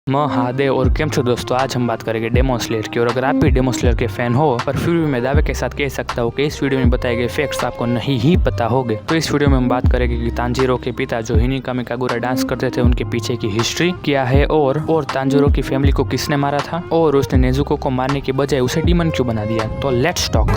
महादेव और केम छो दोस्तों। आज हम बात करेंगे डेमन स्लेयर की। और अगर आप भी डेमन स्लेयर के फैन हो पर फिर भी मैं दावे के साथ कह सकता हूँ कि इस वीडियो में बताए गए फैक्ट्स आपको नहीं ही पता होंगे। तो इस वीडियो में हम बात करेंगे कि तांजीरो के पिता जो हिनिकामी कागुरा डांस करते थे उनके पीछे की हिस्ट्री क्या है, और तांजीरो की फैमिली को किसने मारा था, और उसने नेजुको को मारने की बजाय उसे डीमन क्यों बना दिया। तो लेट्स टॉक।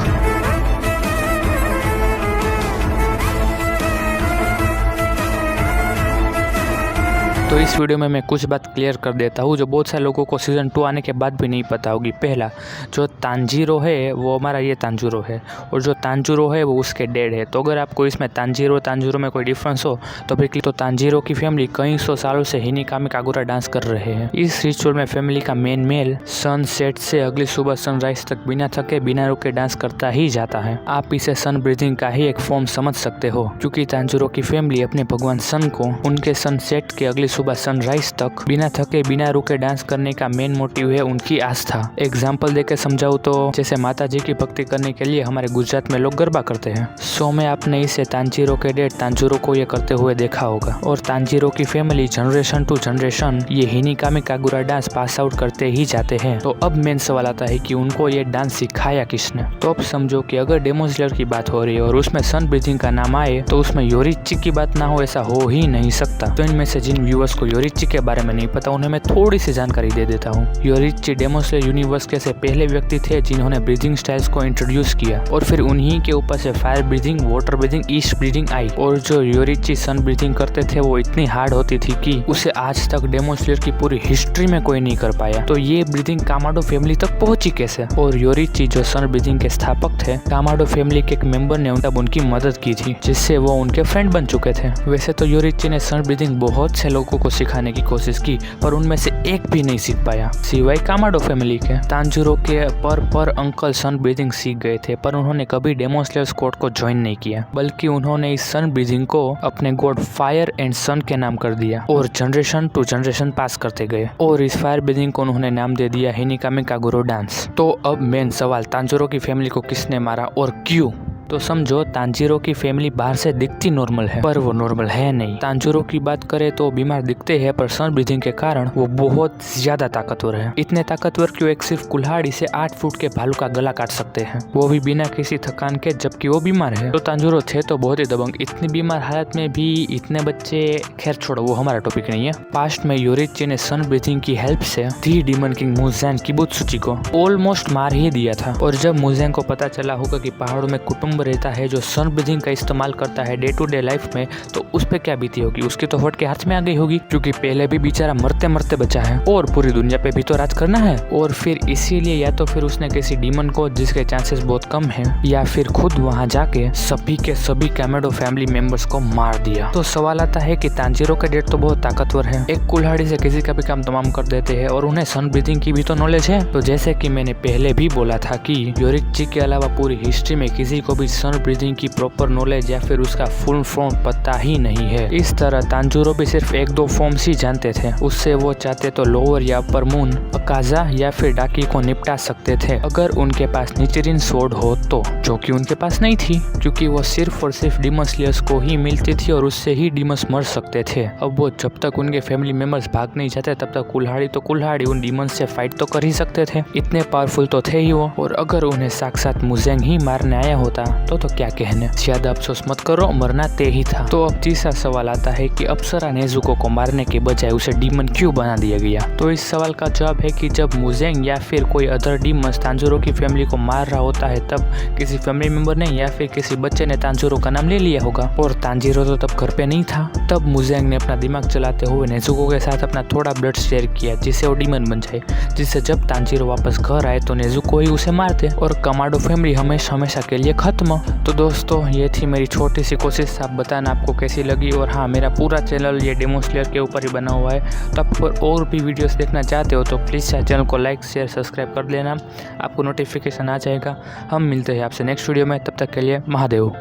तो इस वीडियो में मैं कुछ बात क्लियर कर देता हूँ जो बहुत सारे लोगों को सीज़न 2 आने के बाद भी नहीं पता होगी। पहला, जो तांजीरो है वो हमारा ये तांजीरो है, और जो तांजीरो है वो उसके डैड है। तो अगर आपको इसमें तांजीरो में कोई डिफरेंस हो तो फिर तो तांजीरो की फैमिली कई सौ सालों से हिनिकामी कागुरा डांस कर रहे हैं। इस रिचुअल में फैमिली का मेन मेल सनसेट से अगली सुबह सनराइज तक बिना थके बिना रुके डांस करता ही जाता है। आप इसे सन ब्रीथिंग का ही एक फॉर्म समझ सकते हो, क्योंकि तांजीरो की फैमिली अपने भगवान सन को उनके सनसेट के अगली सुबह सनराइज तक बिना थके बिना रुके डांस करने का मेन मोटिव है उनकी आस्था। एग्जाम्पल देके समझाऊं तो जैसे माता जी की भक्ति करने के लिए हमारे गुजरात में लोग गरबा करते हैं। सो में आपने इसे तांजीरो के डैड तांजीरो को ये करते हुए देखा होगा। और तांजीरो की फैमिली जनरेशन टू जनरेशन ये हिनिकामी कागुरा डांस पास आउट करते ही जाते हैं। तो अब मेन सवाल आता है कि उनको ये डांस सिखाया किसने। तो अब समझो कि अगर डेमन स्लेयर की बात हो रही है और उसमें सन ब्रीथिंग का नाम आए तो उसमें योरिची की बात ना हो, ऐसा हो ही नहीं सकता। तो इनमें से जिन व्यूअर्स को योरिची के बारे में नहीं पता उन्हें मैं थोड़ी सी जानकारी दे देता हूँ। योरिची डेमन स्लेयर यूनिवर्स के से पहले व्यक्ति थे जिन्होंने ब्रीदिंग स्टाइल्स को इंट्रोड्यूस किया, और फिर उन्हीं के ऊपर से fire breathing, water breathing, east breathing आई। और जो योरिची सन ब्रीदिंग करते थे वो इतनी हार्ड होती थी कि उसे आज तक डेमन स्लेयर की पूरी हिस्ट्री में कोई नहीं कर पाया। तो ये ब्रीदिंग कामाडो फैमिली तक पहुंची कैसे। और योरिची जो सन ब्रीदिंग के स्थापक थे, कामाडो फैमिली के एक मेंबर ने तब उनकी मदद की थी, जिससे वो उनके फ्रेंड बन चुके थे। वैसे तो योरिची ने सन ब्रीदिंग बहुत से लोगों को सिखाने की कोशिश की, पर उनमें से एक भी नहीं सीख पाया सिवाय कामाडो फैमिली के। तांजीरो के पर अंकल सन ब्रीदिंग सीख गए थे, पर उन्होंने कभी डेमन स्लेयर स्क्वाड को ज्वाइन नहीं किया, बल्कि उन्होंने इस सन ब्रीदिंग को अपने गॉड फायर एंड सन के नाम कर दिया और जनरेशन टू जनरेशन पास करते गए। और इस फायर ब्रीदिंग को उन्होंने नाम दे दिया हिनिकामी कागुरा डांस। तो अब मेन सवाल, तांजीरो की फैमिली को किसने मारा और क्यों। तो समझो तांजीरो की फैमिली बाहर से दिखती नॉर्मल है, पर वो नॉर्मल है नहीं। तांजीरो की बात करें तो बीमार दिखते हैं, पर सन ब्रीथिंग के कारण वो बहुत ज्यादा ताकतवर है। इतने ताकतवर कि वो एक सिर्फ कुल्हाड़ी से 8 फुट के भालू का गला काट सकते हैं, वो भी बिना किसी थकान के, जबकि वो बीमार है। तो तांजीरो थे तो बहुत ही दबंग। इतनी बीमार हालत में भी इतने बच्चे, खैर छोड़ो, वो हमारा टॉपिक नहीं है। पास्ट में योरिची ने सन ब्रीथिंग की हेल्प से दी डीमन किंग मुजेंग किबुत्सुची को ऑलमोस्ट मार ही दिया था। और जब मुजेंग को पता चला होगा कि पहाड़ों में कुटुंब रहता है जो सन ब्रीथिंग का इस्तेमाल करता है डे टू डे लाइफ में, तो उस पे क्या बीती होगी। उसकी तो फट के हाथ में आ गई होगी, क्योंकि पहले भी बेचारा मरते मरते बचा है और पूरी दुनिया पे भी तो राज करना है। और फिर इसीलिए या तो फिर उसने किसी डीमन को, जिसके चांसेस बहुत कम है, या फिर खुद वहां जाके सभी के सभी कामाडो फैमिली मेंबर्स को मार दिया। तो सवाल आता है कि तांजीरो के डैड तो बहुत ताकतवर है, एक कुल्हाड़ी से किसी का भी काम तमाम कर देते हैं, और उन्हें सन ब्रीथिंग की भी तो नॉलेज है। तो जैसे कि मैंने पहले भी बोला था कि योरिची के अलावा पूरी हिस्ट्री में किसी को भी सन ब्रीथिंग की प्रॉपर नॉलेज या फिर उसका फुल फॉर्म पता ही नहीं है। इस तरह तांजीरो भी सिर्फ 1-2 फॉर्म्स ही जानते थे, उससे वो चाहते तो लोअर या अपर मून, अकाजा या फिर डाकी को निपटा सकते थे अगर उनके पास निचिरिन स्वॉर्ड हो तो, जो कि उनके पास नहीं थी, क्योंकि वो सिर्फ और सिर्फ डीमन स्लेयर्स को ही मिलती थी और उससे ही डीमंस मर सकते थे। अब वो जब तक उनके फैमिली मेंबर्स भाग नहीं जाते तब तक कुल्हाड़ी तो कुल्हाड़ी उन डीमंस से फाइट तो कर ही सकते थे, इतने पावरफुल तो थे ही वो। और अगर उन्हें साक्षात मुजेंग ही मारने आया होता तो क्या कहने। ज्यादा अफसोस मत करो, मरना ते ही था। तो अब तीसरा सवाल आता है कि अप्सरा नेजुको को मारने के बजाय उसे डीमन क्यों बना दिया गया। तो इस सवाल का जवाब है कि जब मुजेंग या फिर कोई अदर डीमन तांजीरो की फैमिली को मार रहा होता है, तब किसी फैमिली मेंबर ने या फिर किसी बच्चे ने तांजीरो का नाम ले लिया होगा, और तांजीरो तो तब घर पे नहीं था। तब मुजेंग ने अपना दिमाग चलाते हुए नेजुको के साथ अपना थोड़ा ब्लड शेयर किया, जिससे वो डीमन बन जाए, जिससे जब तांजीरो वापस घर आए तो नेजुको ही उसे मार दे और कामाडो फैमिली हमेशा के लिए खत्म। तो दोस्तों ये थी मेरी छोटी सी कोशिश, आप बताना आपको कैसी लगी। और हाँ, मेरा पूरा चैनल ये डेमन स्लेयर के ऊपर ही बना हुआ है, तो आप और भी वीडियोस देखना चाहते हो तो प्लीज़ चैनल को लाइक शेयर सब्सक्राइब कर लेना, आपको नोटिफिकेशन आ जाएगा। हम मिलते हैं आपसे नेक्स्ट वीडियो में, तब तक के लिए महादेव।